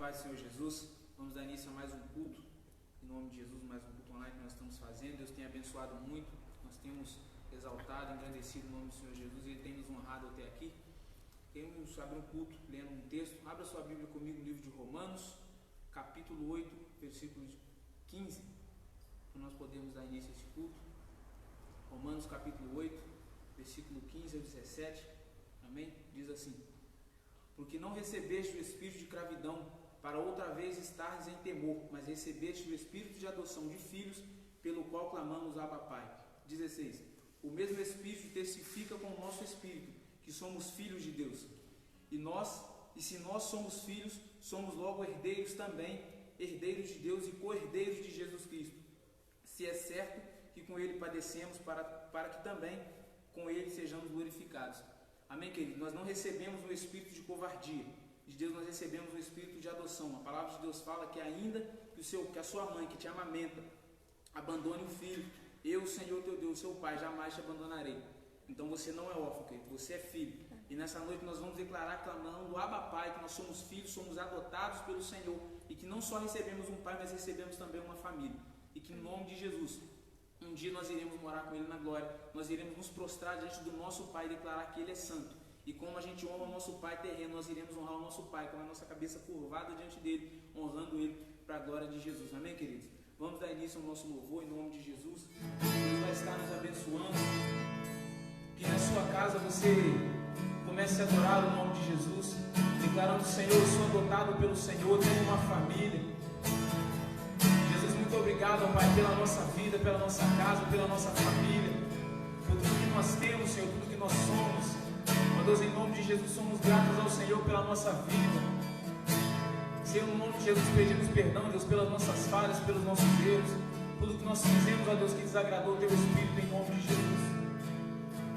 paz do Senhor Jesus. Vamos dar início a mais um culto, em nome de Jesus, mais um culto online que nós estamos fazendo. Deus tem abençoado muito, nós temos exaltado, engrandecido o nome do Senhor Jesus e Ele tem nos honrado até aqui. Queremos abrir um culto lendo um texto. Abra sua Bíblia comigo no livro de Romanos, capítulo 8, versículo 15, para nós podermos dar início a esse culto. Romanos capítulo 8, versículo 15 ao 17, amém? Diz assim: porque não recebeste o espírito de cravidão, para outra vez estares em temor, mas recebeste o espírito de adoção de filhos, pelo qual clamamos Abba Pai. 16. O mesmo Espírito testifica com o nosso espírito que somos filhos de Deus. E se nós somos filhos, somos logo herdeiros também, herdeiros de Deus e co-herdeiros de Jesus Cristo. Se é certo que com Ele padecemos, para que também com Ele sejamos glorificados. Amém, querido? Nós não recebemos um espírito de covardia. De Deus nós recebemos um espírito de adoção. A palavra de Deus fala que ainda que a sua mãe, que te amamenta, abandone o filho, eu, Senhor teu Deus, seu Pai, jamais te abandonarei. Então você não é órfão, querido, você é filho. E nessa noite nós vamos declarar, clamando Abba Pai, que nós somos filhos, somos adotados pelo Senhor. E que não só recebemos um pai, mas recebemos também uma família. E que em nome de Jesus, um dia nós iremos morar com Ele na glória, nós iremos nos prostrar diante do nosso Pai e declarar que Ele é santo. E como a gente honra o nosso Pai terreno, nós iremos honrar o nosso Pai com a nossa cabeça curvada diante dEle, honrando Ele para a glória de Jesus. Amém, queridos? Vamos dar início ao nosso louvor em nome de Jesus. Deus vai estar nos abençoando. Que na sua casa você comece a adorar o nome de Jesus, declarando: Senhor, eu sou adotado pelo Senhor, tenho uma família. Muito obrigado, Pai, pela nossa vida, pela nossa casa, pela nossa família, por tudo que nós temos, Senhor, tudo que nós somos. Ó Deus, em nome de Jesus, somos gratos ao Senhor pela nossa vida. Senhor, no nome de Jesus, pedimos perdão, Deus, pelas nossas falhas, pelos nossos erros, por tudo que nós fizemos, ó Deus, que desagradou o Teu Espírito, em nome de Jesus.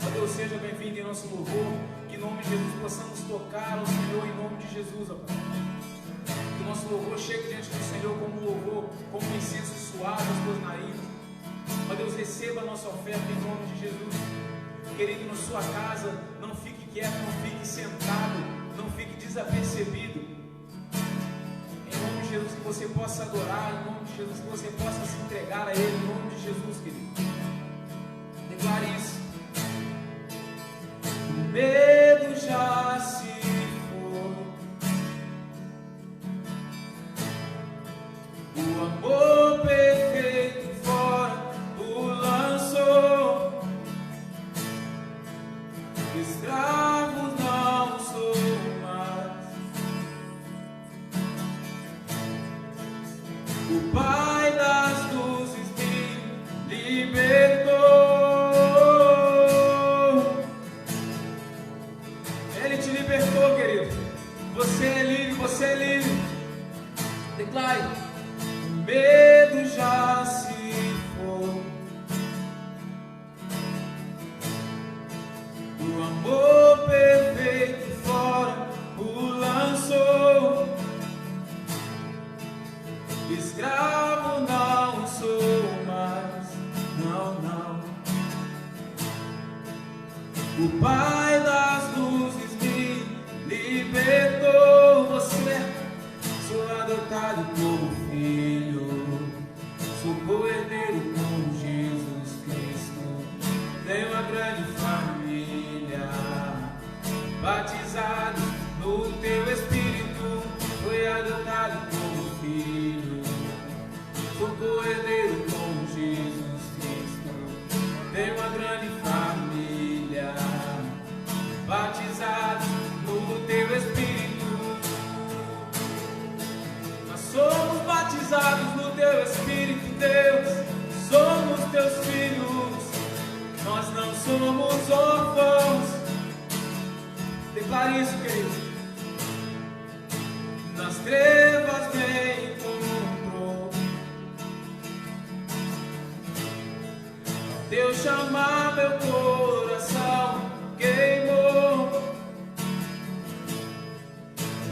Ó Deus, seja bem-vindo em nosso louvor, que em nome de Jesus possamos tocar ao Senhor, em nome de Jesus, ó Pai. Que o nosso louvor chegue diante do Senhor como um louvor, como um incenso suave às tuas narinas. Ó Deus, receba a nossa oferta em nome de Jesus. Querido, na sua casa, não fique quieto, não fique sentado, não fique desapercebido. Em nome de Jesus, que você possa adorar, em nome de Jesus, que você possa se entregar a Ele, em nome de Jesus, querido. Declare isso. O medo já se o amor perfeito fora o lançou. Escravo não sou mais. O Pai das luzes me libertou. Ele te libertou, querido. Você é livre, você é livre. Declare: medo já se foi, o amor perfeito fora o lançou. Escravo não sou mais, não, não. O Pai das luzes me libertou. Você, sou adotado como filho, sou co-herdeiro com Jesus Cristo. Tenho uma grande família, batizado no Teu Espírito, fui adotado como filho, sou co-herdeiro com Jesus Cristo. Tenho uma grande família, batizado no Teu Espírito. Somos batizados no Teu Espírito, Deus, somos Teus filhos, nós não somos órfãos. Declare isso, querido. Nas trevas me encontrou, Deus chamar meu coração queimou,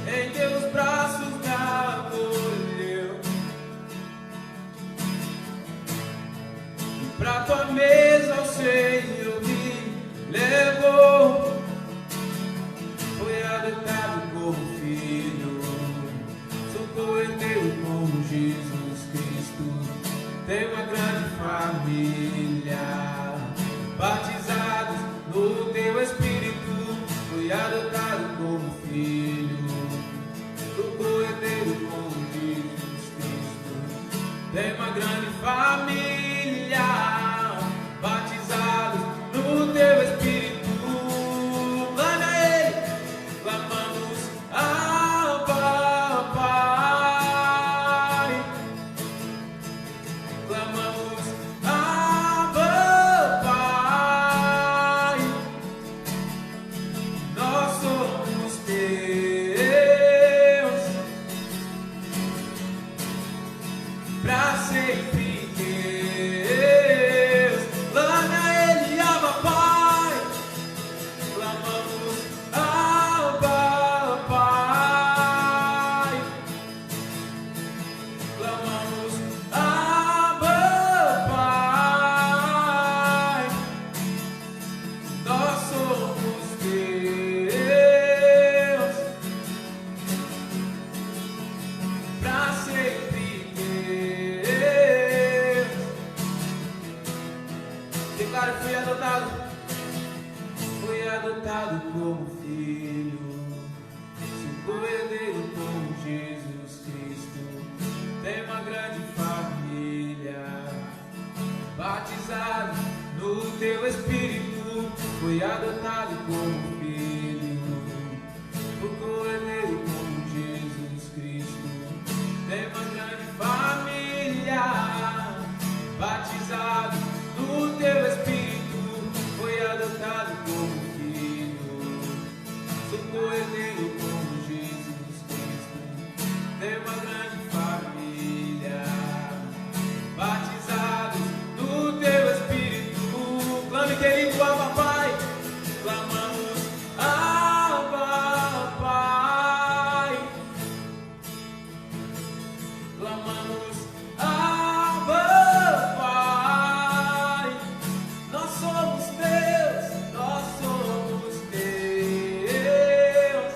em Teus braços me acolheu, e pra Tua mesa o Senhor me levou. Foi adotado como filho, sou Jesus Cristo. Tem uma grande família, batizados no teu Espírito, fui adotado como filho do Cordeiro com Jesus Cristo. Tem uma grande família, batizados no teu Espírito. Clama a Ele, clamamos Abba, Pai. Clamamos Abba, Pai. Nós somos teus, pra sempre Deus. Clama a Ele, Abba, Pai. Clamamos Abba, Pai. Clamamos Abba, Pai. Nós somos teus, pra sempre Deus. Declaro, fui adotado como filho, sou co-herdeiro com Jesus Cristo. Tem uma grande família, batizado no teu Espírito, fui adotado como filho, sou co-herdeiro com Jesus Cristo. Tem uma grande família, batizado no teu Espírito, foi adotado como filho, sou co-herdeiro com Jesus Cristo. Tem uma grande família, batizados no teu Espírito. Clame, querido, Abba, Pai. Clamamos Abba, Pai. Clamamos Abba, Pai. Nós somos teus, nós somos teus,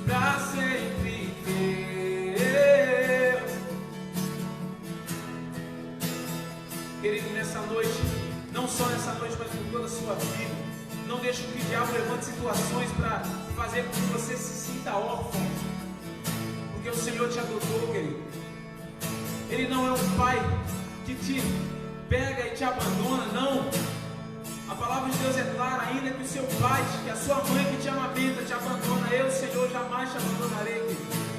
pra sempre teus. Querido, nessa noite, não só nessa noite, mas por toda a sua vida, não deixe que o diabo levante situações para fazer com que você se sinta órfão, porque o Senhor te adotou, querido. Ele não é um pai que te pega e te abandona, não. A palavra de Deus é clara, ainda que o seu pai, que a sua mãe que te amamenta, te abandona, eu, Senhor, jamais te abandonarei, querido.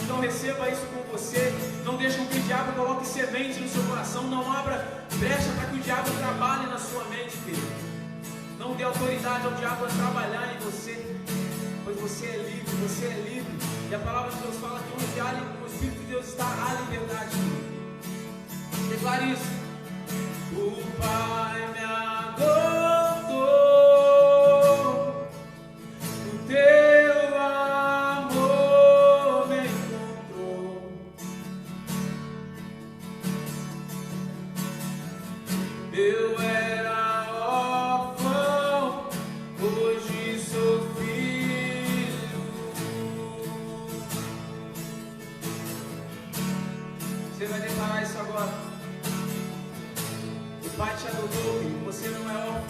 Então receba isso com você. Não deixe que o diabo coloque semente no seu coração. Não abra brecha para que o diabo trabalhe na sua mente, querido. Não dê autoridade ao diabo a trabalhar em você, pois você é livre, você é livre. E a palavra de Deus fala que onde há o Espírito de Deus está, há liberdade. Declare isso. O Pai me adotou, o teu amor me encontrou. Eu era órfão, hoje sou filho. Você vai declarar isso agora. O Pai te adotou, filho. Você não é órfão.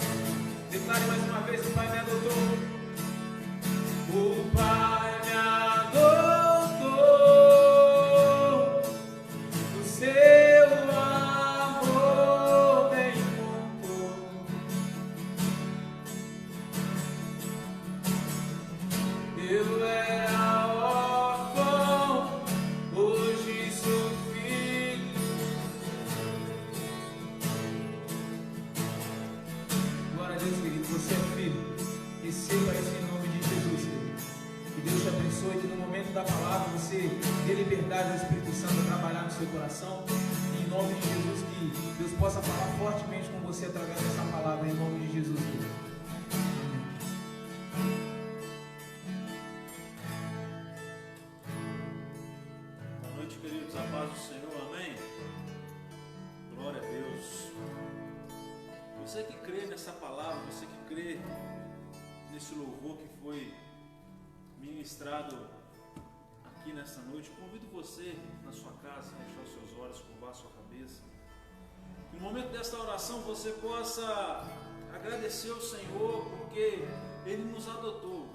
Declare mais uma vez: o Pai me adotou. O Pai me adotou. O seu amor me encontrou. Eu era órfão, hoje sou filho. Glória a Deus, querido, você é filho. Receba isso em nome de Jesus, querido. Que Deus te abençoe, que no momento da palavra você dê liberdade ao Espírito Santo a trabalhar no seu coração. E em nome de Jesus, que Deus possa falar fortemente com você através dessa palavra, em nome de Jesus, querido. Boa noite, queridos, a paz do Senhor, amém? Glória a Deus. Você que crê nessa palavra, você que crê nesse louvor que foi ministrado aqui nesta noite, convido você na sua casa a fechar os seus olhos, curvar a sua cabeça. Que no momento desta oração você possa agradecer ao Senhor porque Ele nos adotou.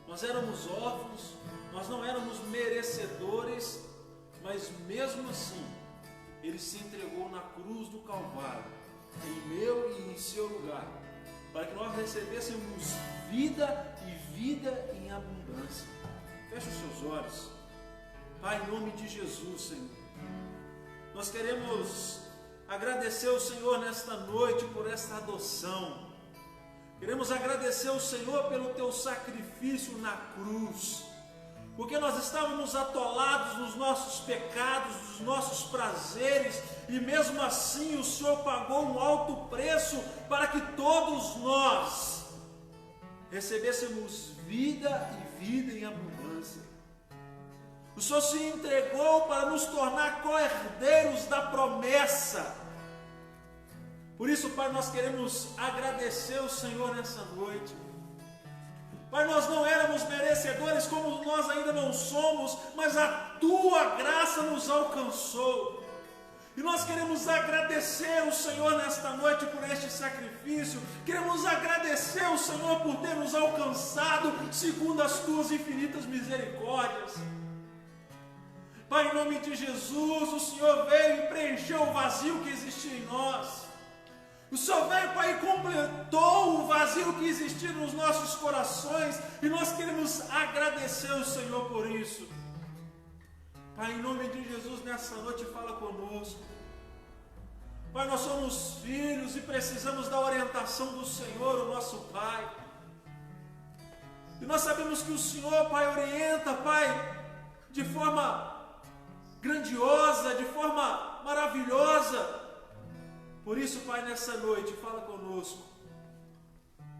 Nós éramos órfãos, nós não éramos merecedores, mas mesmo assim Ele se entregou na cruz do Calvário, em meu e em seu lugar, para que nós recebêssemos vida e vida em abundância. Feche os seus olhos. Pai, em nome de Jesus, Senhor, nós queremos agradecer ao Senhor nesta noite por esta adoção. Queremos agradecer ao Senhor pelo teu sacrifício na cruz, porque nós estávamos atolados nos nossos pecados, nos nossos prazeres, e mesmo assim o Senhor pagou um alto preço para que todos nós recebêssemos vida e vida em abundância. O Senhor se entregou para nos tornar co-herdeiros da promessa. Por isso, Pai, nós queremos agradecer ao Senhor nessa noite. Pai, nós não éramos merecedores como nós ainda não somos, mas a Tua graça nos alcançou. E nós queremos agradecer ao Senhor nesta noite por este sacrifício. Queremos agradecer ao Senhor por ter nos alcançado segundo as Tuas infinitas misericórdias. Pai, em nome de Jesus, o Senhor veio e preencheu o vazio que existia em nós. O Senhor veio, Pai, e completou o vazio que existia nos nossos corações, e nós queremos agradecer ao Senhor por isso. Pai, em nome de Jesus, nessa noite fala conosco. Pai, nós somos filhos e precisamos da orientação do Senhor, o nosso Pai. E nós sabemos que o Senhor, Pai, orienta, Pai, de forma grandiosa, de forma maravilhosa. Por isso, Pai, nessa noite, fala conosco.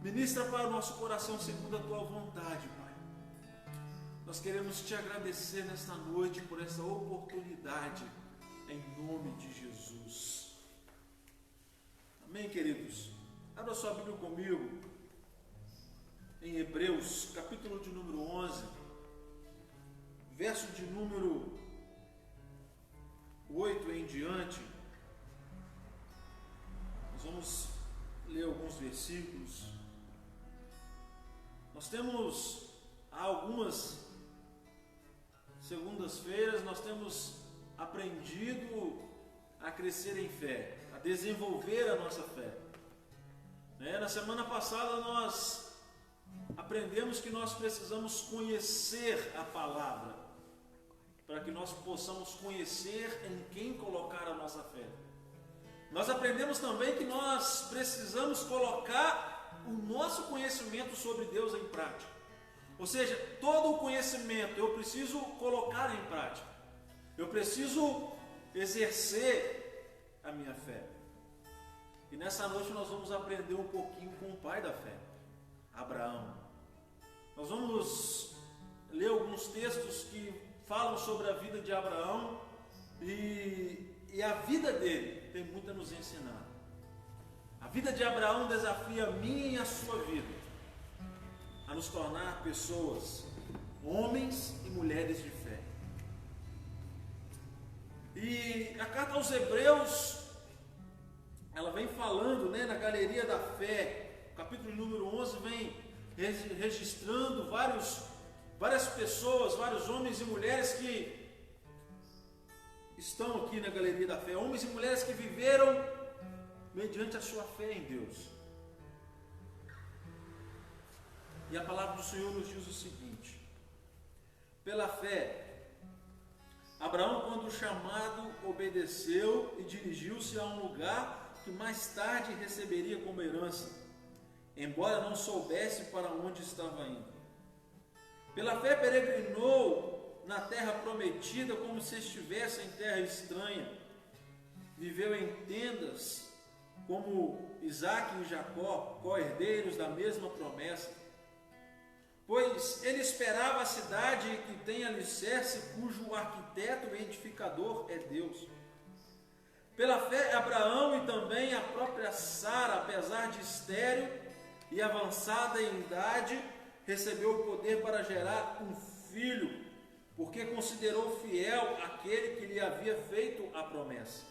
Ministra para o nosso coração segundo a Tua vontade, Pai. Nós queremos Te agradecer nesta noite por essa oportunidade, em nome de Jesus. Amém, queridos? Abra sua Bíblia comigo, em Hebreus, capítulo de número 11, verso de número 8 em diante. Nós vamos ler alguns versículos. Nós temos há algumas segundas-feiras, nós temos aprendido a crescer em fé, a desenvolver a nossa fé. Na semana passada nós aprendemos que nós precisamos conhecer a palavra, para que nós possamos conhecer em quem colocar a nossa fé. Nós aprendemos também que nós precisamos colocar o nosso conhecimento sobre Deus em prática. Ou seja, todo o conhecimento eu preciso colocar em prática. Eu preciso exercer a minha fé. E nessa noite nós vamos aprender um pouquinho com o pai da fé, Abraão. Nós vamos ler alguns textos que falam sobre a vida de Abraão e a vida dele tem muito a nos ensinar. A vida de Abraão desafia a minha e a sua vida a nos tornar pessoas, homens e mulheres de fé. E a carta aos Hebreus, ela vem falando, na galeria da fé, o capítulo número 11 vem registrando várias pessoas, vários homens e mulheres que estão aqui na galeria da fé, homens e mulheres que viveram mediante a sua fé em Deus. E a palavra do Senhor nos diz o seguinte: pela fé, Abraão, quando chamado, obedeceu e dirigiu-se a um lugar que mais tarde receberia como herança, embora não soubesse para onde estava indo. Pela fé peregrinou na terra prometida como se estivesse em terra estranha. Viveu em tendas como Isaque e Jacó, co-herdeiros da mesma promessa. Pois ele esperava a cidade que tem alicerce, cujo arquiteto e edificador é Deus. Pela fé, Abraão e também a própria Sara, apesar de estéril e avançada em idade, recebeu o poder para gerar um filho porque considerou fiel aquele que lhe havia feito a promessa.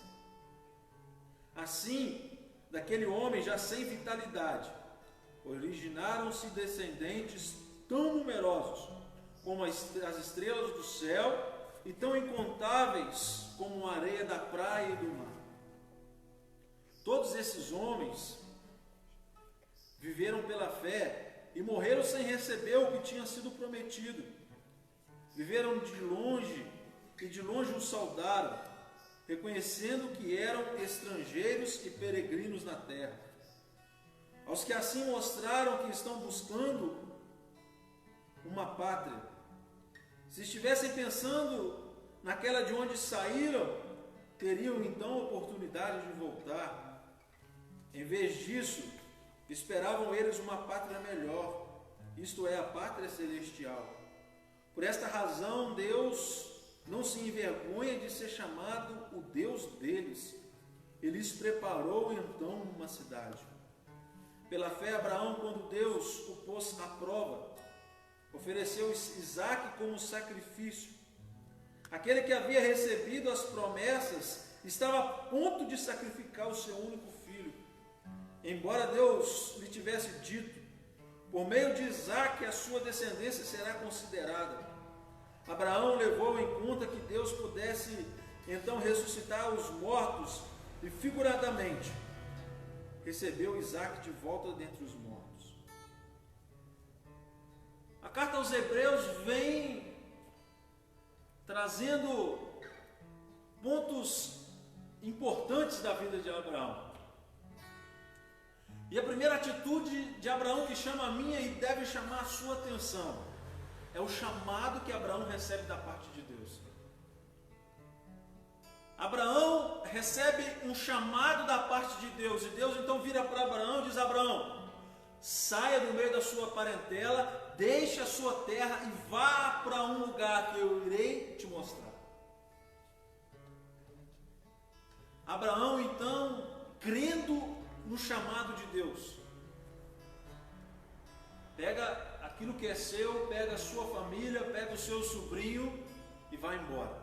Assim, daquele homem já sem vitalidade, originaram-se descendentes tão numerosos como as estrelas do céu e tão incontáveis como a areia da praia e do mar. Todos esses homens viveram pela fé e morreram sem receber o que tinha sido prometido. Viveram de longe e de longe os saudaram, reconhecendo que eram estrangeiros e peregrinos na terra. Aos que assim mostraram que estão buscando uma pátria, se estivessem pensando naquela de onde saíram, teriam então oportunidade de voltar. Em vez disso, esperavam eles uma pátria melhor, isto é, a pátria celestial. Por esta razão, Deus não se envergonha de ser chamado o Deus deles. Ele lhes preparou então uma cidade. Pela fé, Abraão, quando Deus o pôs à prova, ofereceu Isaque como sacrifício. Aquele que havia recebido as promessas estava a ponto de sacrificar o seu único filho. Embora Deus lhe tivesse dito, por meio de Isaque a sua descendência será considerada. Abraão levou em conta que Deus pudesse então ressuscitar os mortos e figuradamente recebeu Isaque de volta dentre os mortos. A carta aos Hebreus vem trazendo pontos importantes da vida de Abraão. E a primeira atitude de Abraão que chama a minha e deve chamar a sua atenção é o chamado que Abraão recebe da parte de Deus. Abraão recebe um chamado da parte de Deus, e Deus então vira para Abraão e diz: Abraão, saia do meio da sua parentela, deixe a sua terra e vá para um lugar que eu irei te mostrar. Abraão então, crendo no chamado de Deus, pega aquilo que é seu, pega a sua família, pega o seu sobrinho e vai embora.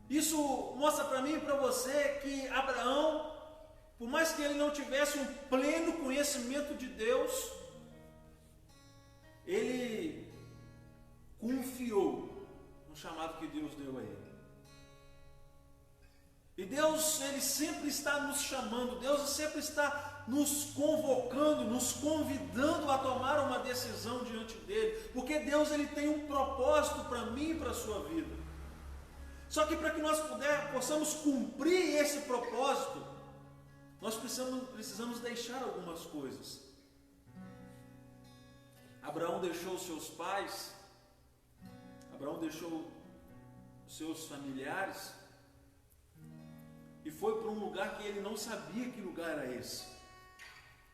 Isso mostra para mim e para você que Abraão, por mais que ele não tivesse um pleno conhecimento de Deus, ele confiou no chamado que Deus deu a ele. E Deus, ele sempre está nos chamando, Deus sempre está nos convocando, nos convidando a tomar uma decisão diante dele, porque Deus, ele tem um propósito para mim e para a sua vida. Só que para que nós possamos cumprir esse propósito, nós precisamos deixar algumas coisas. Abraão deixou seus pais, Abraão deixou seus familiares, e foi para um lugar que ele não sabia que lugar era esse.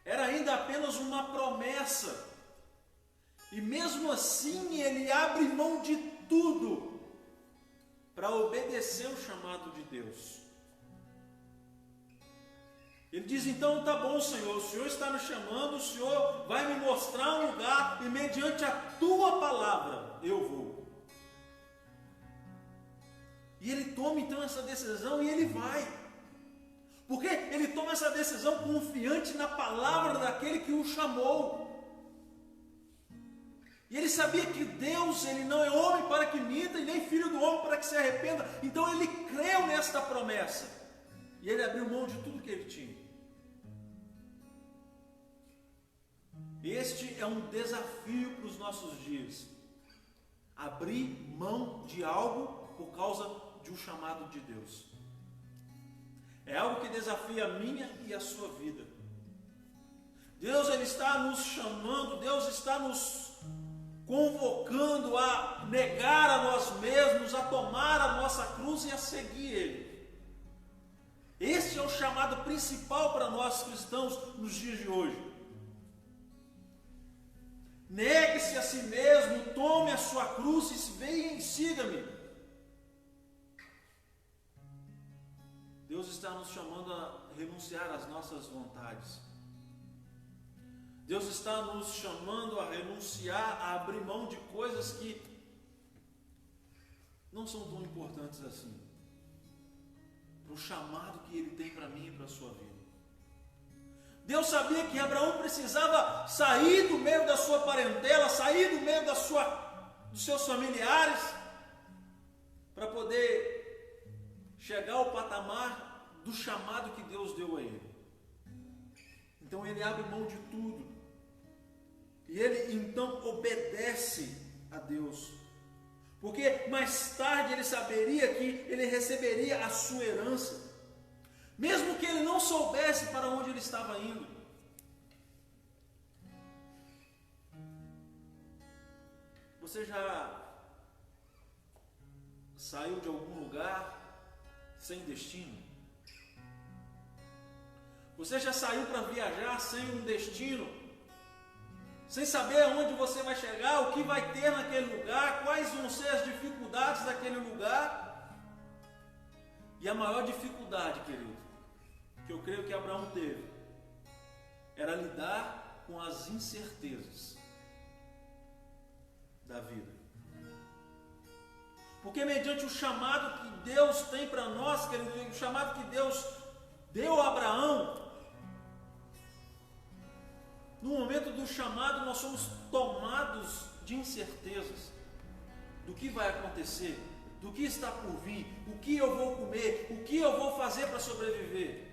Era ainda apenas uma promessa. E mesmo assim ele abre mão de tudo para obedecer o chamado de Deus. Ele diz: então tá bom, Senhor, o Senhor está me chamando, o Senhor vai me mostrar um lugar e mediante a tua palavra eu vou. E ele toma então essa decisão e ele vai. Porque ele toma essa decisão confiante na palavra daquele que o chamou. E ele sabia que Deus, ele não é homem para que minta, e nem filho do homem para que se arrependa. Então ele creu nesta promessa. E ele abriu mão de tudo que ele tinha. Este é um desafio para os nossos dias. Abrir mão de algo por causa de um chamado de Deus. É algo que desafia a minha e a sua vida. Deus, ele está nos chamando, Deus está nos convocando a negar a nós mesmos, a tomar a nossa cruz e a seguir Ele. Este é o chamado principal para nós cristãos nos dias de hoje. Negue-se a si mesmo, tome a sua cruz e venha e siga-me. Deus está nos chamando a renunciar às nossas vontades. Deus está nos chamando a renunciar, a abrir mão de coisas que não são tão importantes assim para o chamado que Ele tem para mim e para a sua vida. Deus sabia que Abraão precisava sair do meio da sua parentela, sair do meio dos seus familiares, para poder chegar ao patamar do chamado que Deus deu a ele. Então ele abre mão de tudo, e ele então obedece a Deus, porque mais tarde ele saberia que ele receberia a sua herança, mesmo que ele não soubesse para onde ele estava indo. Você já saiu de algum lugar sem destino? Você já saiu para viajar sem um destino? Sem saber aonde você vai chegar, o que vai ter naquele lugar, quais vão ser as dificuldades daquele lugar? E a maior dificuldade, querido, que eu creio que Abraão teve, era lidar com as incertezas da vida. Porque mediante o chamado que Deus tem para nós, querido, o chamado que Deus deu a Abraão, no momento do chamado nós somos tomados de incertezas do que vai acontecer, do que está por vir, o que eu vou comer, o que eu vou fazer para sobreviver.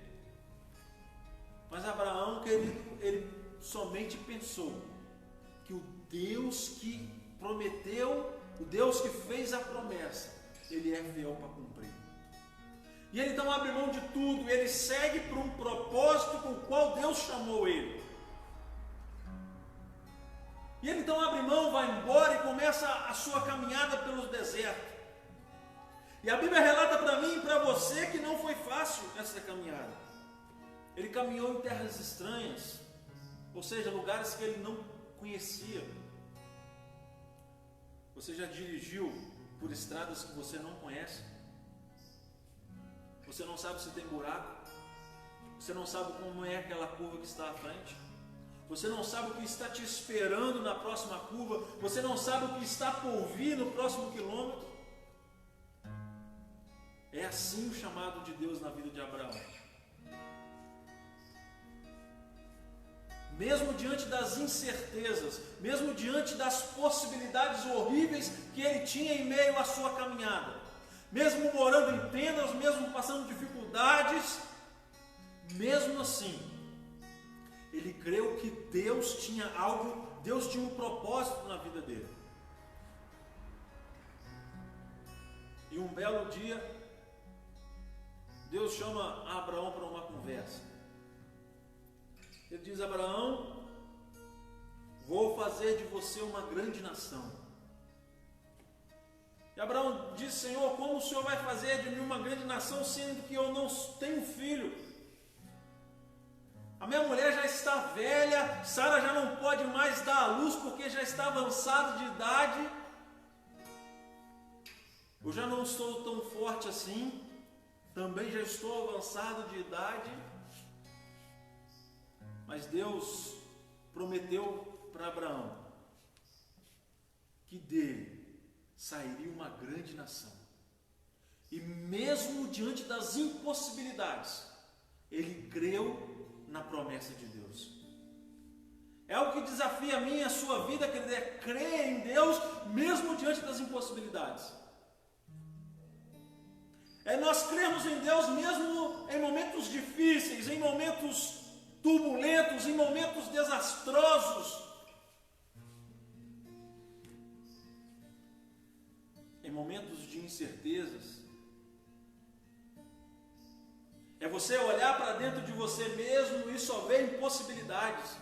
Mas Abraão, querido, ele somente pensou que o Deus que prometeu, o Deus que fez a promessa, ele é fiel para cumprir. E ele então abre mão de tudo, ele segue por um propósito com o qual Deus chamou ele. E ele então abre mão, vai embora e começa a sua caminhada pelo deserto. E a Bíblia relata para mim e para você que não foi fácil essa caminhada. Ele caminhou em terras estranhas, ou seja, lugares que ele não conhecia. Você já dirigiu por estradas que você não conhece? Você não sabe se tem buraco? Você não sabe como é aquela curva que está à frente? Você não sabe o que está te esperando na próxima curva? Você não sabe o que está por vir no próximo quilômetro? É assim o chamado de Deus na vida de Abraão. Mesmo diante das incertezas, mesmo diante das possibilidades horríveis que ele tinha em meio à sua caminhada, mesmo morando em tendas, mesmo passando dificuldades, mesmo assim, ele creu que Deus tinha algo, Deus tinha um propósito na vida dele. E um belo dia, Deus chama Abraão para uma conversa. Ele diz: Abraão, vou fazer de você uma grande nação. E Abraão diz: Senhor, como o Senhor vai fazer de mim uma grande nação, sendo que eu não tenho filho? A minha mulher já está velha, Sara já não pode mais dar à luz porque já está avançada de idade. Eu já não estou tão forte assim, também já estou avançado de idade. Mas Deus prometeu para Abraão que dele sairia uma grande nação. E mesmo diante das impossibilidades, ele creu na promessa de Deus. É algo que desafia a mim e a sua vida, quer dizer, crer em Deus mesmo diante das impossibilidades. É nós crermos em Deus mesmo em momentos difíceis, em momentos turbulentos, em momentos desastrosos, em momentos de incertezas. É você olhar para dentro de você mesmo e só ver impossibilidades.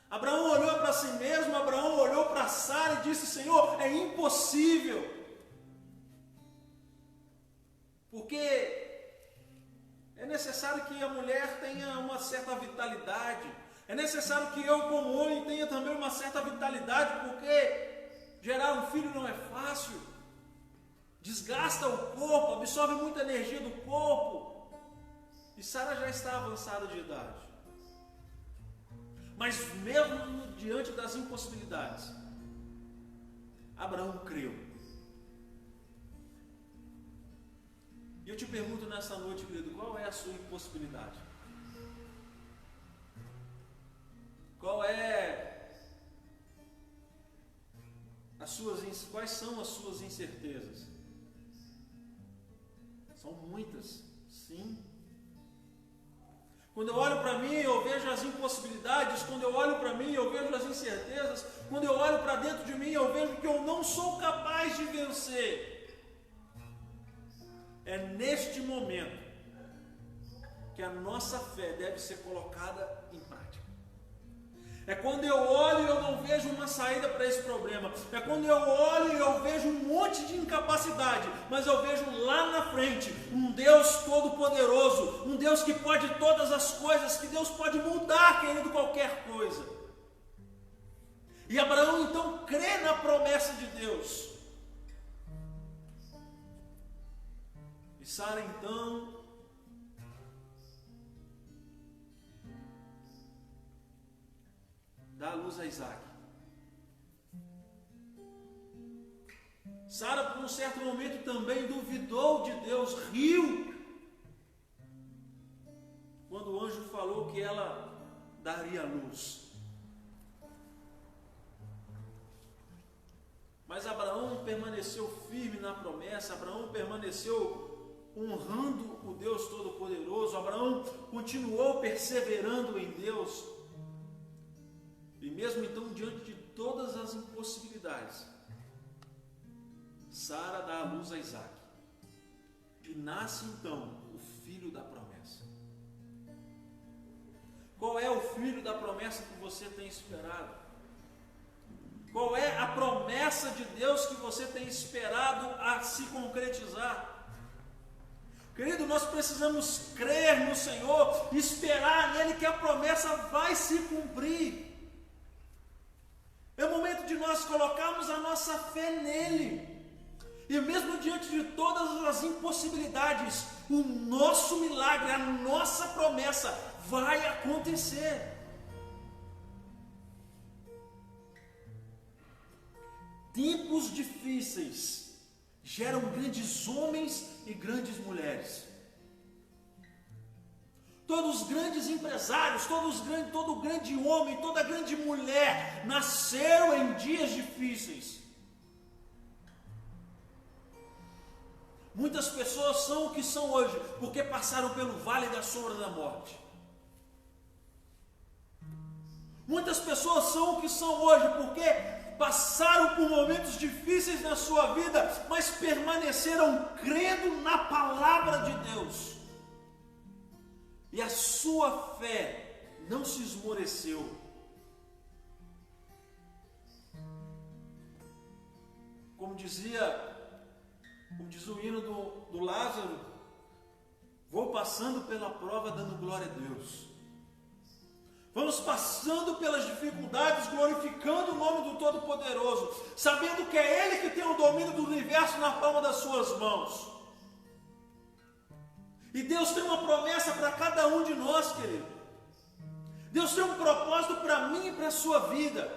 Abraão olhou para si mesmo, Abraão olhou para Sara e disse: Senhor, é impossível. Porque é necessário que a mulher tenha uma certa vitalidade. É necessário que eu, como homem, tenha também uma certa vitalidade, porque gerar um filho não é fácil. Desgasta o corpo, absorve muita energia do corpo. E Sara já está avançada de idade. Mas mesmo diante das impossibilidades, Abraão creu. E eu te pergunto nessa noite, querido, qual é a sua impossibilidade? Quais são as suas incertezas? São muitas, sim. Quando eu olho para mim, eu vejo as impossibilidades. Quando eu olho para mim, eu vejo as incertezas. Quando eu olho para dentro de mim, eu vejo que eu não sou capaz de vencer. É neste momento que a nossa fé deve ser colocada em prática. É quando eu olho e eu não vejo uma saída para esse problema. É quando eu olho e eu vejo um monte de incapacidade, mas eu vejo lá na frente um Deus todo-poderoso, um Deus que pode todas as coisas, que Deus pode mudar, querido, qualquer coisa. E Abraão então crê na promessa de Deus. E Sara então dá a luz a Isaac. Sara, por um certo momento, também duvidou de Deus, riu, quando o anjo falou que ela daria luz. Mas Abraão permaneceu firme na promessa, Abraão permaneceu honrando o Deus Todo-Poderoso, Abraão continuou perseverando em Deus. E mesmo então, diante de todas as impossibilidades, Sara dá a luz a Isaac. E nasce então o filho da promessa. Qual é o filho da promessa que você tem esperado? Qual é a promessa de Deus que você tem esperado a se concretizar? Querido, nós precisamos crer no Senhor, esperar nele que a promessa vai se cumprir. É o momento de nós colocarmos a nossa fé nele. E mesmo diante de todas as impossibilidades, o nosso milagre, a nossa promessa vai acontecer. Tempos difíceis geram grandes homens e grandes mulheres. Todos os grandes empresários, todo grande homem, toda grande mulher nasceram em dias difíceis. Muitas pessoas são o que são hoje porque passaram pelo vale da sombra da morte. Muitas pessoas são o que são hoje porque passaram por momentos difíceis na sua vida, mas permaneceram crendo na palavra de Deus. E a sua fé não se esmoreceu. Como diz o hino do Lázaro, vou passando pela prova dando glória a Deus. Vamos passando pelas dificuldades, glorificando o nome do Todo-Poderoso, sabendo que é Ele que tem o domínio do universo na palma das suas mãos. E Deus tem uma promessa para cada um de nós, querido. Deus tem um propósito para mim e para a sua vida.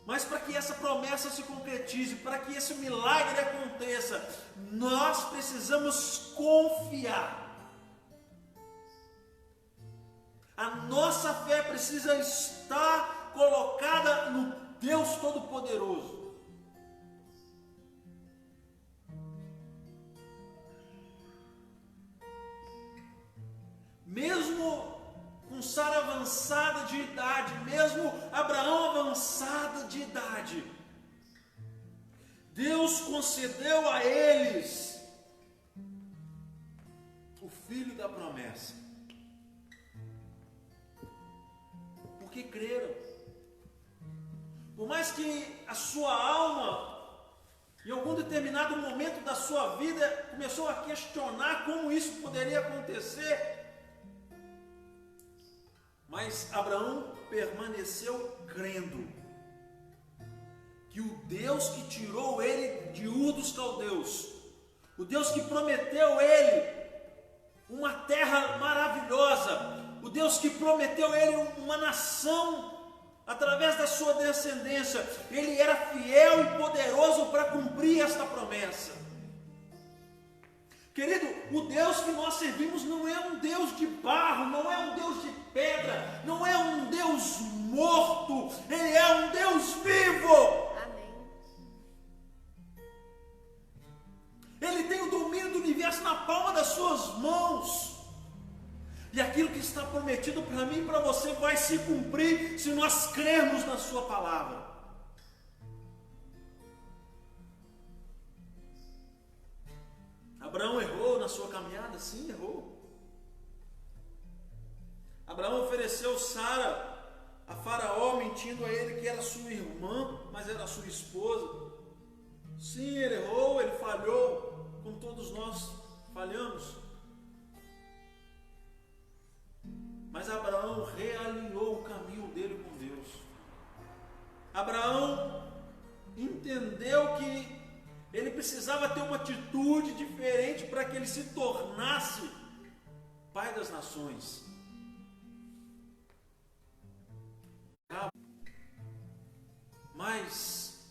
Mas para que essa promessa se concretize, para que esse milagre aconteça, nós precisamos confiar. A nossa fé precisa estar colocada no Deus Todo-Poderoso. Mesmo com Sara avançada de idade, mesmo Abraão avançado de idade, Deus concedeu a eles o filho da promessa, porque creram. Por mais que a sua alma, em algum determinado momento da sua vida, começou a questionar como isso poderia acontecer, mas Abraão permaneceu crendo que o Deus que tirou ele de Ur dos Caldeus, o Deus que prometeu ele uma terra maravilhosa, o Deus que prometeu ele uma nação através da sua descendência, ele era fiel e poderoso para cumprir esta promessa. Querido, o Deus que nós servimos não é um Deus de barro, não é um Deus de pedra, não é um Deus morto, Ele é um Deus vivo. Amém. Ele tem o domínio do universo na palma das suas mãos. E aquilo que está prometido para mim e para você vai se cumprir se nós crermos na sua palavra. Abraão errou na sua caminhada? Sim, errou. Abraão ofereceu Sara a Faraó, mentindo a ele que era sua irmã, mas era sua esposa. Sim, ele errou, ele falhou, como todos nós falhamos. Mas Abraão realinhou o caminho dele com Deus. Abraão entendeu que ele precisava ter uma atitude diferente para que ele se tornasse pai das nações. Mas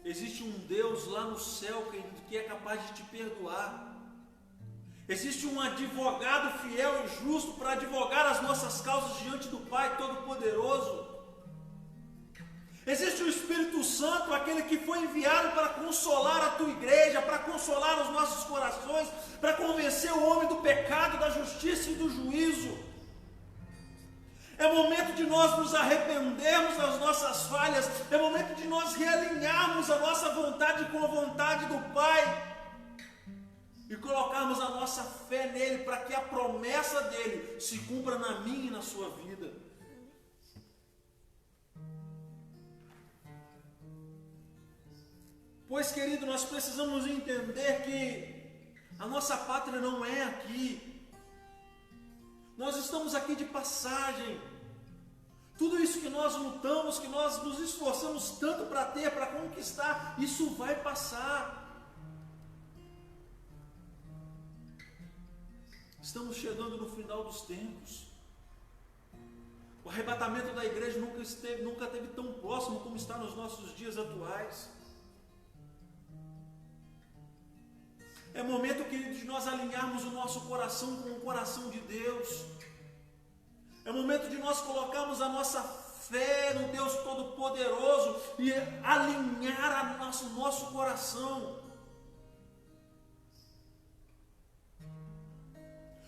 existe um Deus lá no céu, querido, que é capaz de te perdoar. Existe um advogado fiel e justo para advogar as nossas causas diante do Pai Todo-Poderoso. Existe o Espírito Santo, aquele que foi enviado para consolar a tua igreja, para consolar os nossos corações, para convencer o homem do pecado, da justiça e do juízo. É momento de nós nos arrependermos das nossas falhas, é momento de nós realinharmos a nossa vontade com a vontade do Pai e colocarmos a nossa fé nele para que a promessa dele se cumpra na minha e na sua vida. Pois, querido, nós precisamos entender que a nossa pátria não é aqui. Nós estamos aqui de passagem. Tudo isso que nós lutamos, que nós nos esforçamos tanto para ter, para conquistar, isso vai passar. Estamos chegando no final dos tempos. O arrebatamento da igreja nunca esteve tão próximo como está nos nossos dias atuais. É momento, querido, de nós alinharmos o nosso coração com o coração de Deus. É momento de nós colocarmos a nossa fé no Deus Todo-Poderoso e alinhar o nosso coração.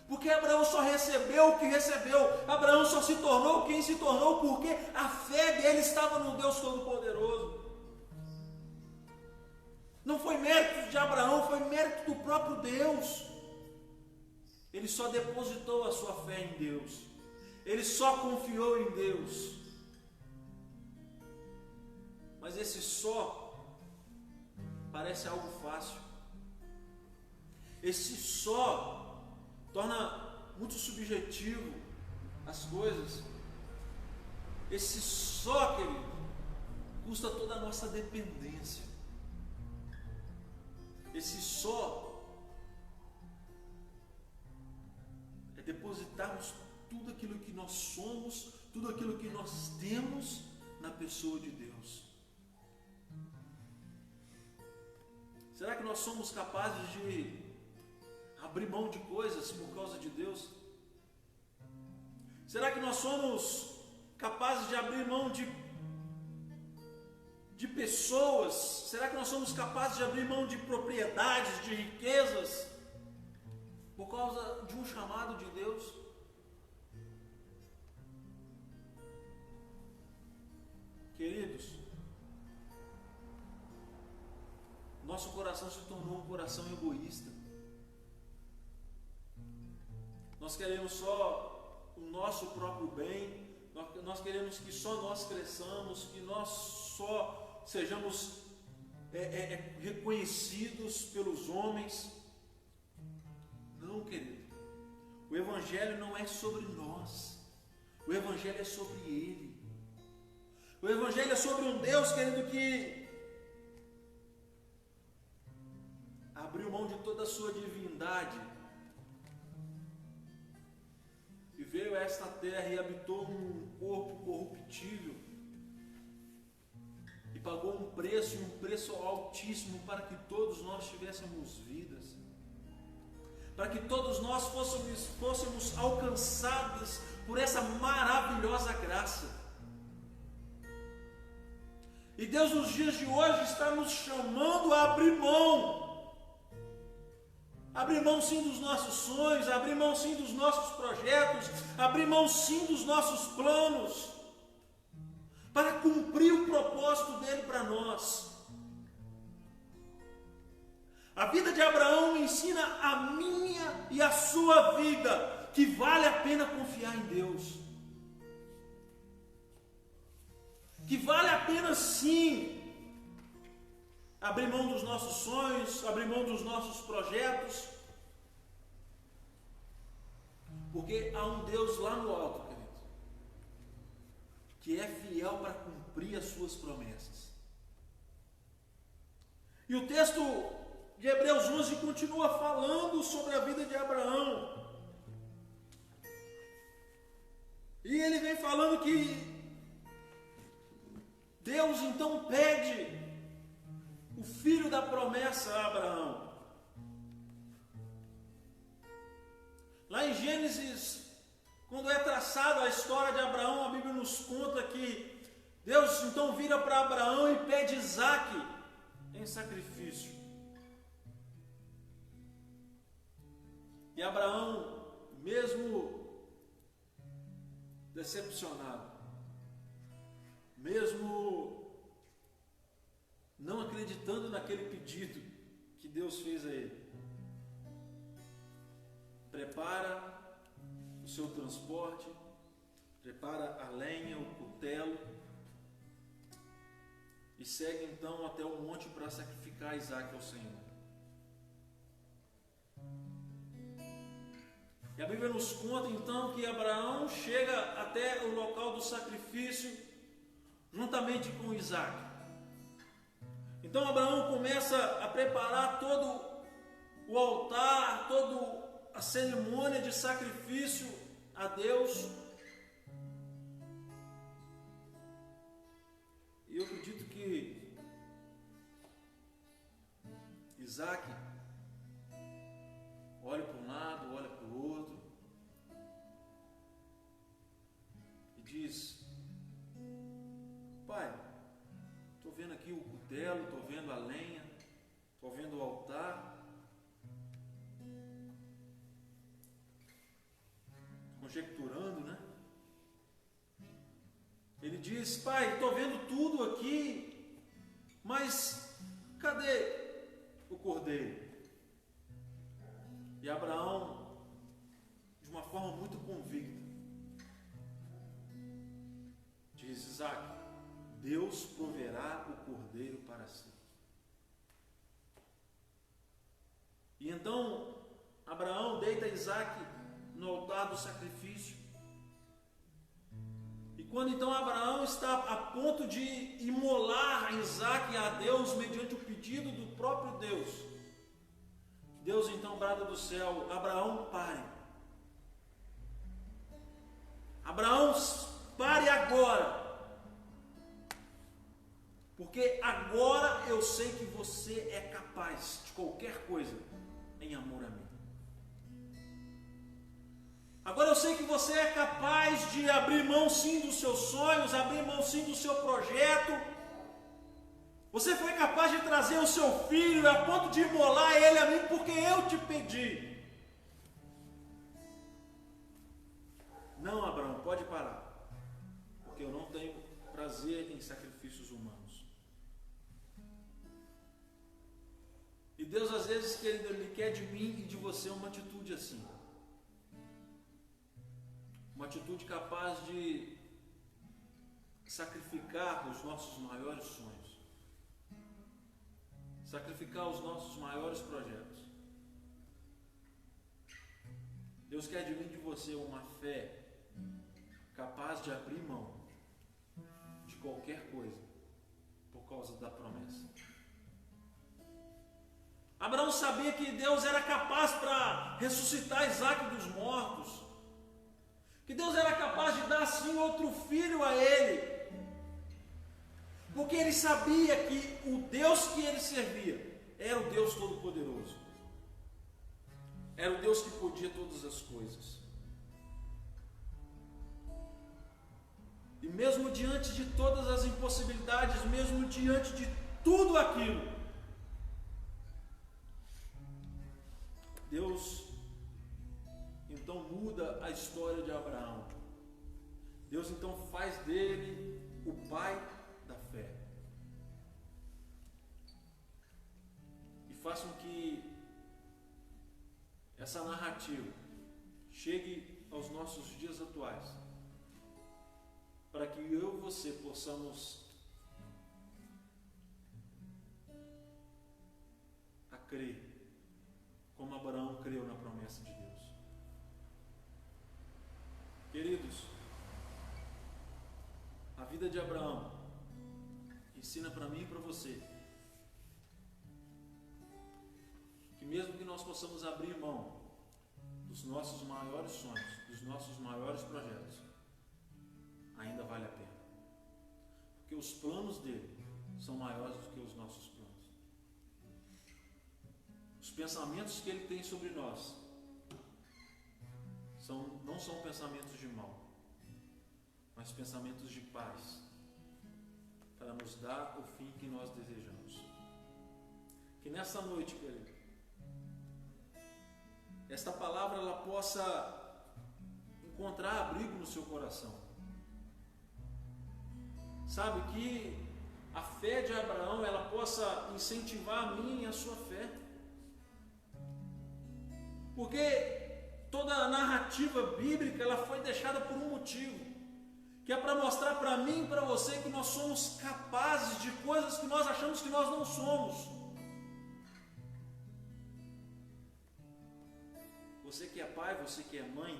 Porque Abraão só recebeu o que recebeu, Abraão só se tornou quem se tornou, porque a fé dele estava no Deus Todo-Poderoso. Não foi mérito de Abraão, foi mérito do próprio Deus. Ele só depositou a sua fé em Deus. Ele só confiou em Deus. Mas esse só parece algo fácil. Esse só torna muito subjetivo as coisas. Esse só, querido, custa toda a nossa dependência. Esse só é depositarmos tudo aquilo que nós somos, tudo aquilo que nós temos na pessoa de Deus. Será que nós somos capazes de abrir mão de coisas por causa de Deus? Será que nós somos capazes de abrir mão de pessoas? Será que nós somos capazes de abrir mão de propriedades, de riquezas, por causa de um chamado de Deus? Queridos, nosso coração se tornou um coração egoísta. Nós queremos só o nosso próprio bem, nós queremos que só nós cresçamos, que nós só sejamos reconhecidos pelos homens. Não, querido, o Evangelho não é sobre nós, o Evangelho é sobre Ele. O Evangelho é sobre um Deus, querido, que abriu mão de toda a sua divindade e veio a esta terra e habitou um corpo corruptível e pagou um preço altíssimo para que todos nós tivéssemos vidas. para que todos nós fôssemos alcançados por essa maravilhosa graça. E Deus nos dias de hoje está nos chamando a abrir mão. Abrir mão sim dos nossos sonhos, abrir mão sim dos nossos projetos, abrir mão sim dos nossos planos, para cumprir o propósito dele para nós. A vida de Abraão ensina a minha e a sua vida que vale a pena confiar em Deus. Que vale a pena sim abrir mão dos nossos sonhos, abrir mão dos nossos projetos, porque há um Deus lá no alto, querido, que é fiel para cumprir as suas promessas. E o texto de Hebreus 11 continua falando sobre a vida de Abraão. E ele vem falando que Deus então pede o filho da promessa a Abraão. Lá em Gênesis, quando é traçada a história de Abraão, a Bíblia nos conta que Deus então vira para Abraão e pede Isaque em sacrifício. E Abraão, mesmo decepcionado, mesmo não acreditando naquele pedido que Deus fez a ele, prepara o seu transporte, prepara a lenha, o cutelo e segue então até o monte para sacrificar Isaque ao Senhor. E a Bíblia nos conta então que Abraão chega até o local do sacrifício juntamente com Isaque. Então Abraão começa a preparar todo o altar, toda a cerimônia de sacrifício a Deus. E eu acredito que Isaque olha para um lado, olha para o outro e diz: Pai, estou vendo aqui o cutelo, estou vendo a lenha, estou vendo o altar, conjecturando, né? Ele diz: Pai, estou vendo tudo aqui, mas cadê o cordeiro? E Abraão, de uma forma muito convicta, diz: Isaque, Deus proverá o cordeiro para si. E então Abraão deita Isaque no altar do sacrifício. E quando então Abraão está a ponto de imolar Isaque a Deus mediante o pedido do próprio Deus, Deus então brada do céu: Abraão, pare. Abraão, pare agora. Porque agora eu sei que você é capaz de qualquer coisa em amor a mim. Agora eu sei que você é capaz de abrir mão sim dos seus sonhos, abrir mão sim do seu projeto. Você foi capaz de trazer o seu filho a ponto de imolar ele a mim porque eu te pedi. Não, Abraão, pode parar, porque eu não tenho prazer em sacrifícios humanos. E Deus às vezes, querido, Ele quer de mim e de você uma atitude assim. Uma atitude capaz de sacrificar os nossos maiores sonhos, sacrificar os nossos maiores projetos. Deus quer de mim e de você uma fé capaz de abrir mão de qualquer coisa por causa da promessa. Abraão sabia que Deus era capaz para ressuscitar Isaque dos mortos, que Deus era capaz de dar sim outro filho a ele, porque ele sabia que o Deus que ele servia era o Deus Todo-Poderoso. era o Deus que podia todas as coisas. E mesmo diante de todas as impossibilidades, mesmo diante de tudo aquilo, Deus então muda a história de Abraão. Deus então faz dele o pai da fé. E faz com que essa narrativa chegue aos nossos dias atuais, para que eu e você possamos crer como Abraão creu na promessa de Deus. Queridos, a vida de Abraão ensina para mim e para você que mesmo que nós possamos abrir mão dos nossos maiores sonhos, dos nossos maiores projetos, ainda vale a pena, porque os planos dele são maiores do que os nossos planos. Os pensamentos que ele tem sobre nós não são pensamentos de mal, mas pensamentos de paz, para nos dar o fim que nós desejamos. Que nessa noite, querido, esta palavra ela possa encontrar abrigo no seu coração. Sabe, que a fé de Abraão ela possa incentivar a minha e a sua fé. Porque toda a narrativa bíblica ela foi deixada por um motivo, que é para mostrar para mim e para você que nós somos capazes de coisas que nós achamos que nós não somos. Você que é pai, você que é mãe,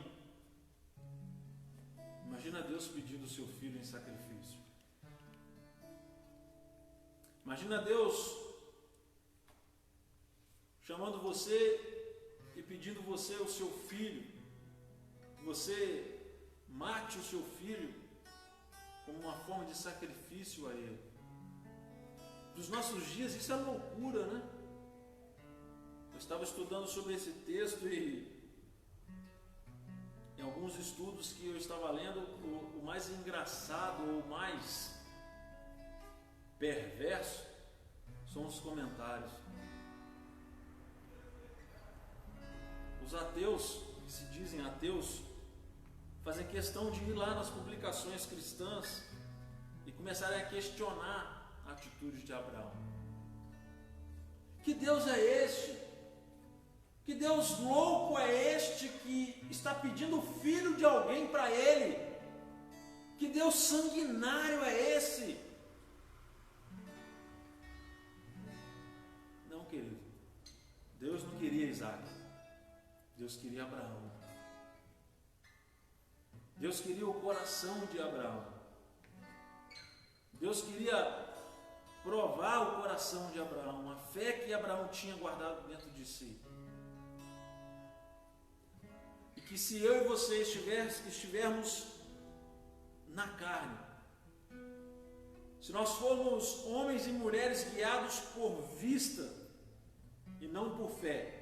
imagina Deus pedindo o seu filho em sacrifício. Imagina Deus chamando você e pedindo você o seu filho, que você mate o seu filho como uma forma de sacrifício a ele. Nos nossos dias isso é loucura, né? Eu estava estudando sobre esse texto e em alguns estudos que eu estava lendo, o mais engraçado ou o mais perverso são os comentários. Os ateus, que se dizem ateus, fazem questão de ir lá nas publicações cristãs e começarem a questionar a atitude de Abraão. Que Deus é este? Que Deus louco é este que está pedindo o filho de alguém para ele? Que Deus sanguinário é esse? Não, querido. Deus não queria Isaac. Deus queria Abraão. Deus queria o coração de Abraão. Deus queria provar o coração de Abraão, a fé que Abraão tinha guardado dentro de si. E que se eu e você estivermos na carne, se nós formos homens e mulheres guiados por vista e não por fé,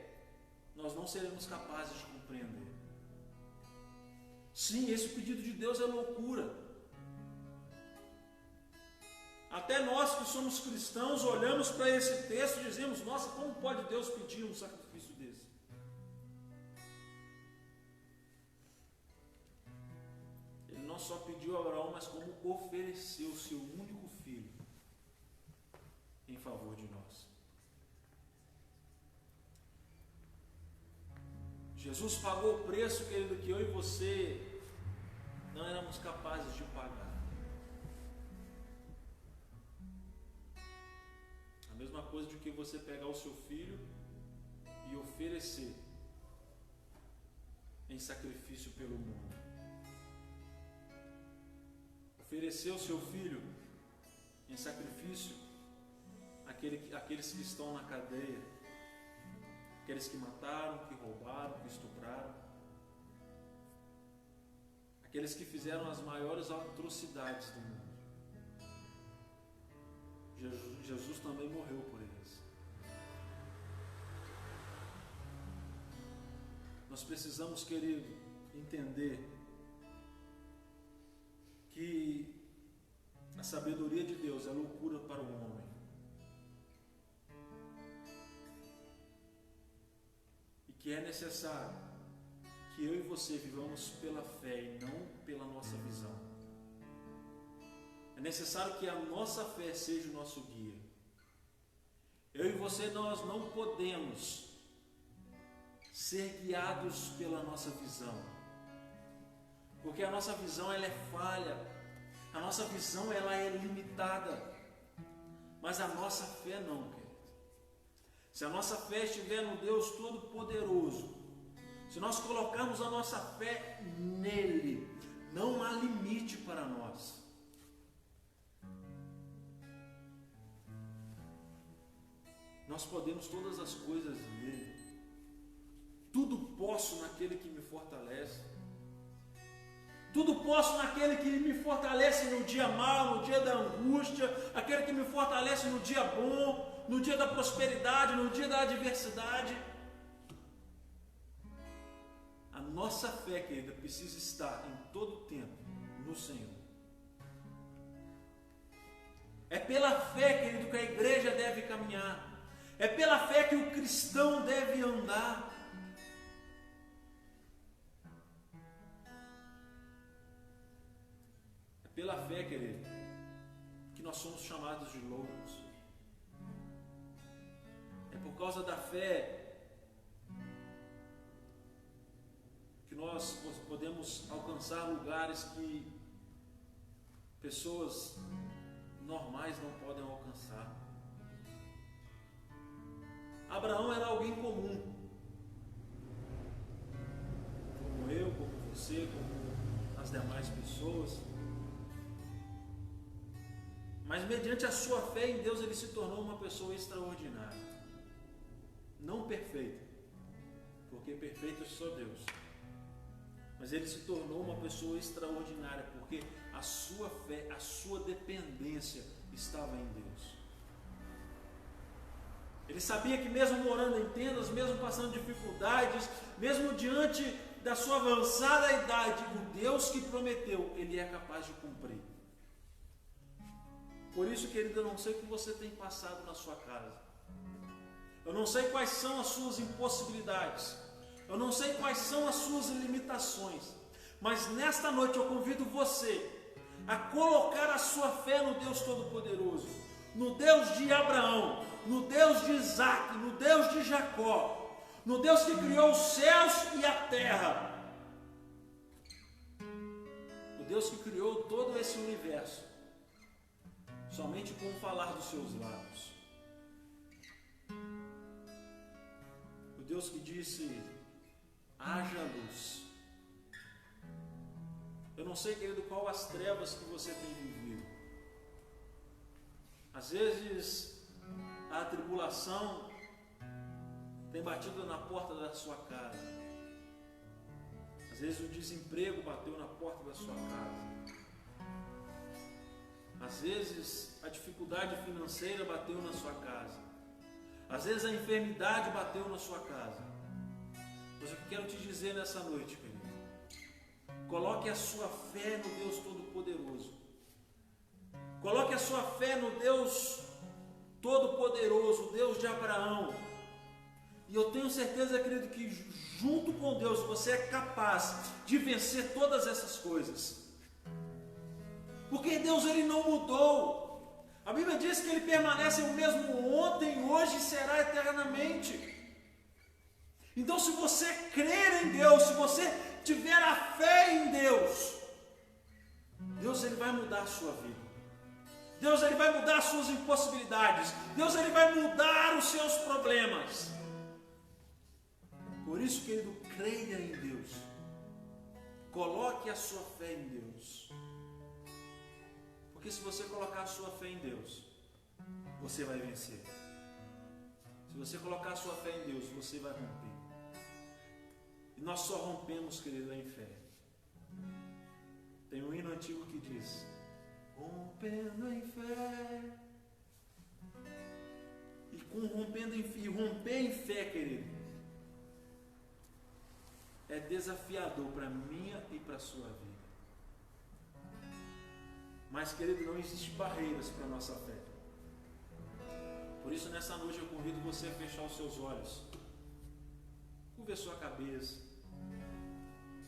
nós não seremos capazes de compreender. Sim, esse pedido de Deus é loucura. Até nós que somos cristãos olhamos para esse texto e dizemos: nossa, como pode Deus pedir um sacrifício desse? Ele não só pediu a Abraão, mas como ofereceu o seu único filho em favor de nós. Jesus pagou o preço, querido, que eu e você não éramos capazes de pagar. A mesma coisa de que você pegar o seu filho e oferecer em sacrifício pelo mundo. Oferecer o seu filho em sacrifício àqueles que estão na cadeia, aqueles que mataram, que roubaram, que estupraram, aqueles que fizeram as maiores atrocidades do mundo. Jesus também morreu por eles. Nós precisamos, querido, entender que a sabedoria de Deus é loucura para o homem. E que é necessário que eu e você vivamos pela fé e não pela nossa visão. É necessário que a nossa fé seja o nosso guia. Eu e você, nós não podemos ser guiados pela nossa visão, porque a nossa visão ela é falha, a nossa visão ela é limitada, mas a nossa fé não, querido. Se a nossa fé estiver no Deus Todo-Poderoso, se nós colocarmos a nossa fé nele, não há limite para nós. Nós podemos todas as coisas nele. Tudo posso naquele que me fortalece. Tudo posso naquele que me fortalece no dia mau, no dia da angústia, aquele que me fortalece no dia bom, no dia da prosperidade, no dia da adversidade. A nossa fé, querida, precisa estar em todo o tempo no Senhor. É pela fé, querido, que a igreja deve caminhar. É pela fé que o cristão deve andar. É pela fé, querido, que nós somos chamados de loucos. É por causa da fé que nós podemos alcançar lugares que pessoas normais não podem alcançar. Abraão era alguém comum, como eu, como você, como as demais pessoas, mas mediante a sua fé em Deus ele se tornou uma pessoa extraordinária, não perfeita, porque perfeito é só Deus, mas ele se tornou uma pessoa extraordinária, porque a sua fé, a sua dependência estava em Deus. Ele sabia que mesmo morando em tendas, mesmo passando dificuldades, mesmo diante da sua avançada idade, o Deus que prometeu, Ele é capaz de cumprir. Por isso, querido, eu não sei o que você tem passado na sua casa. Eu não sei quais são as suas impossibilidades. Eu não sei quais são as suas limitações. Mas nesta noite eu convido você a colocar a sua fé no Deus Todo-Poderoso, no Deus de Abraão, no Deus de Isaac, no Deus de Jacó, no Deus que criou os céus e a terra, o Deus que criou todo esse universo, somente com o falar dos seus lábios, o Deus que disse: haja luz. Eu não sei, querido, qual as trevas que você tem vivido. Às vezes a tribulação tem batido na porta da sua casa. Às vezes o desemprego bateu na porta da sua casa. Às vezes a dificuldade financeira bateu na sua casa. Às vezes a enfermidade bateu na sua casa. Mas eu quero te dizer nessa noite, querido, coloque a sua fé no Deus Todo-Poderoso. Coloque a sua fé no Deus Todo-Poderoso, Deus de Abraão. E eu tenho certeza, querido, que junto com Deus você é capaz de vencer todas essas coisas. Porque Deus, Ele não mudou. A Bíblia diz que Ele permanece o mesmo ontem, hoje e será eternamente. Então, se você crer em Deus, se você tiver a fé em Deus, Deus, Ele vai mudar a sua vida. Deus, Ele vai mudar as suas impossibilidades. Deus, Ele vai mudar os seus problemas. Por isso, querido, creia em Deus. Coloque a sua fé em Deus. Porque se você colocar a sua fé em Deus, você vai vencer. Se você colocar a sua fé em Deus, você vai romper. E nós só rompemos, querido, em fé. Tem um hino antigo que diz: rompendo em fé. E com romper em fé, querido, é desafiador para a minha e para a sua vida. Mas, querido, não existem barreiras para a nossa fé. Por isso, nessa noite eu convido você a fechar os seus olhos, curve a sua cabeça,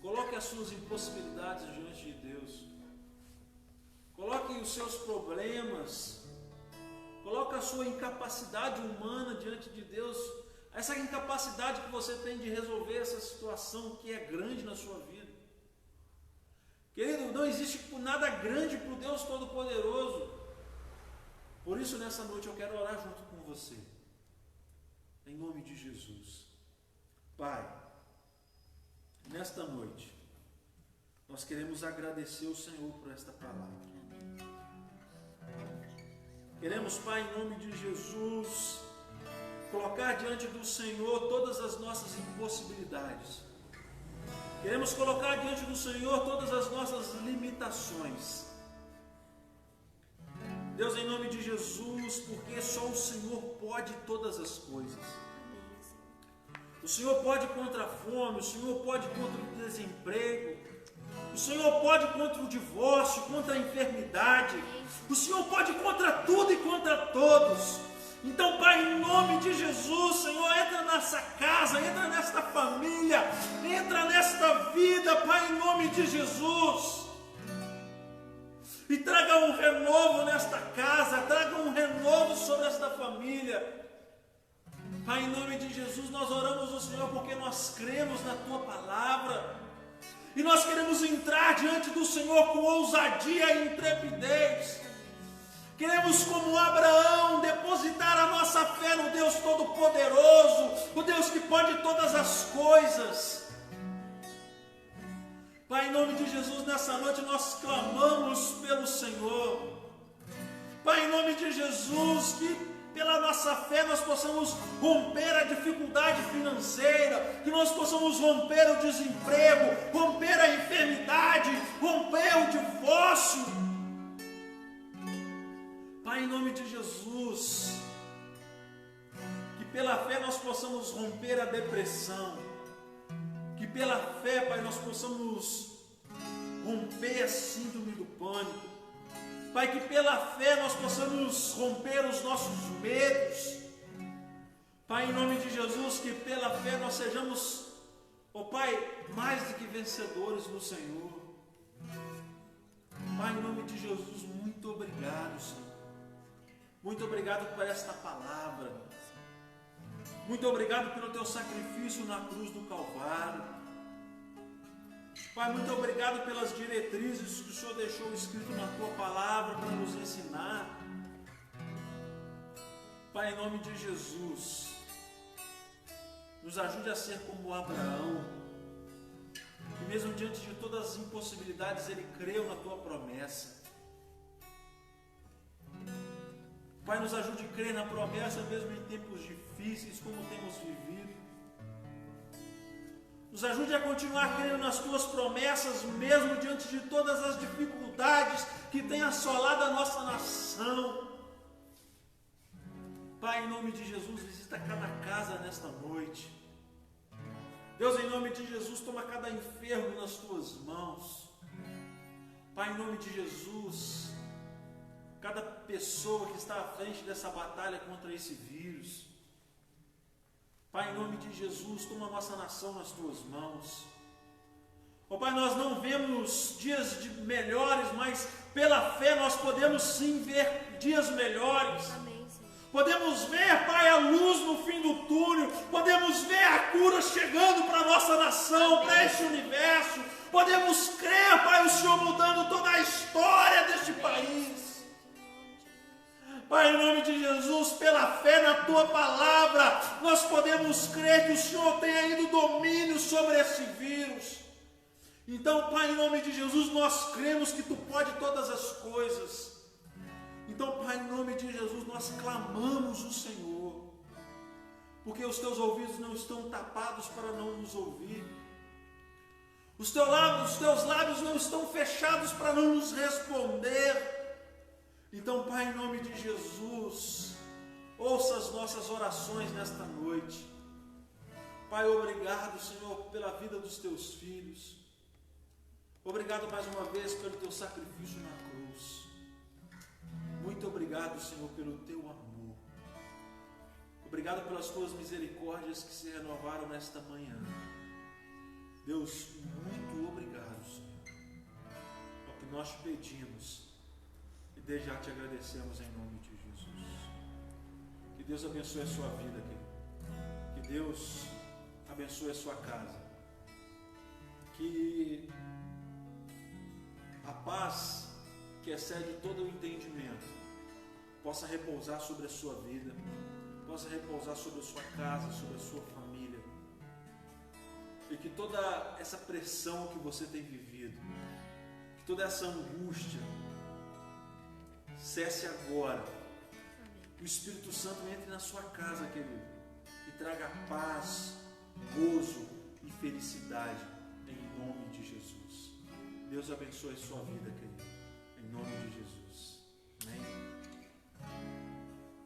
coloque as suas impossibilidades diante de Deus, coloque os seus problemas, coloque a sua incapacidade humana diante de Deus, essa incapacidade que você tem de resolver essa situação que é grande na sua vida. Querido, não existe nada grande para o Deus Todo-Poderoso. Por isso, nessa noite, eu quero orar junto com você. Em nome de Jesus. Pai, nesta noite, nós queremos agradecer ao Senhor por esta palavra. Queremos, Pai, em nome de Jesus, colocar diante do Senhor todas as nossas impossibilidades. Queremos colocar diante do Senhor todas as nossas limitações. Deus, em nome de Jesus, porque só o Senhor pode todas as coisas. O Senhor pode contra a fome, o Senhor pode contra o desemprego, o Senhor pode contra o divórcio, contra a enfermidade, o Senhor pode contra tudo e contra todos. Então, Pai, em nome de Jesus, Senhor, entra nessa casa, entra nesta família, entra nesta vida, Pai, em nome de Jesus. E traga um renovo nesta casa, traga um renovo sobre esta família. Pai, em nome de Jesus, nós oramos ao Senhor porque nós cremos na Tua palavra. E nós queremos entrar diante do Senhor com ousadia e intrepidez. Queremos, como Abraão, depositar a nossa fé no Deus Todo-Poderoso, o Deus que pode todas as coisas. Pai, em nome de Jesus, nessa noite nós clamamos pelo Senhor. Pai, em nome de Jesus, que pela nossa fé nós possamos romper a dificuldade financeira, que nós possamos romper o desemprego, romper a enfermidade, romper o divórcio. Pai, em nome de Jesus, que pela fé nós possamos romper a depressão, que pela fé, Pai, nós possamos romper a síndrome do pânico. Pai, que pela fé nós possamos romper os nossos medos. Pai, em nome de Jesus, que pela fé nós sejamos, ó Pai, mais do que vencedores no Senhor. Pai, em nome de Jesus, muito obrigado, Senhor. Muito obrigado por esta palavra. Muito obrigado pelo Teu sacrifício na cruz do Calvário. Pai, muito obrigado pelas diretrizes que o Senhor deixou escrito na Tua palavra para nos ensinar. Pai, em nome de Jesus, nos ajude a ser como Abraão, que mesmo diante de todas as impossibilidades, ele creu na Tua promessa. Pai, nos ajude a crer na promessa mesmo em tempos difíceis como temos vivido. Nos ajude a continuar crendo nas Tuas promessas mesmo diante de todas as dificuldades que têm assolado a nossa nação. Pai, em nome de Jesus, visita cada casa nesta noite. Deus, em nome de Jesus, toma cada enfermo nas Tuas mãos. Pai, em nome de Jesus, cada pessoa que está à frente dessa batalha contra esse vírus. Pai, em nome de Jesus, toma a nossa nação nas Tuas mãos. Ó Pai, nós não vemos dias melhores, mas pela fé nós podemos sim ver dias melhores. Amém, Senhor. Podemos ver, Pai, a luz no fim do túnel. Podemos ver a cura chegando para a nossa nação, para este universo. Podemos crer, Pai, o Senhor mudando toda a história deste país. Pai, em nome de Jesus, pela fé na Tua palavra, nós podemos crer que o Senhor tem ainda domínio sobre esse vírus. Então, Pai, em nome de Jesus, nós cremos que Tu pode todas as coisas. Então, Pai, em nome de Jesus, nós clamamos o Senhor, porque os Teus ouvidos não estão tapados para não nos ouvir. Os Teus lábios não estão fechados para não nos responder. Então, Pai, em nome de Jesus, ouça as nossas orações nesta noite. Pai, obrigado, Senhor, pela vida dos teus filhos. Obrigado mais uma vez pelo teu sacrifício na cruz. Muito obrigado, Senhor, pelo teu amor. Obrigado pelas tuas misericórdias que se renovaram nesta manhã. Deus, muito obrigado, Senhor. É o que nós te pedimos e desde já te agradecemos em nome de Jesus. Que Deus abençoe a sua vida, querido. Que Deus abençoe a sua casa. Que a paz que excede todo o entendimento possa repousar sobre a sua vida, possa repousar sobre a sua casa, sobre a sua família. E que toda essa pressão que você tem vivido, que toda essa angústia cesse agora. Que o Espírito Santo entre na sua casa, querido, e traga paz, gozo e felicidade em nome de Jesus. Deus abençoe a sua vida, querido.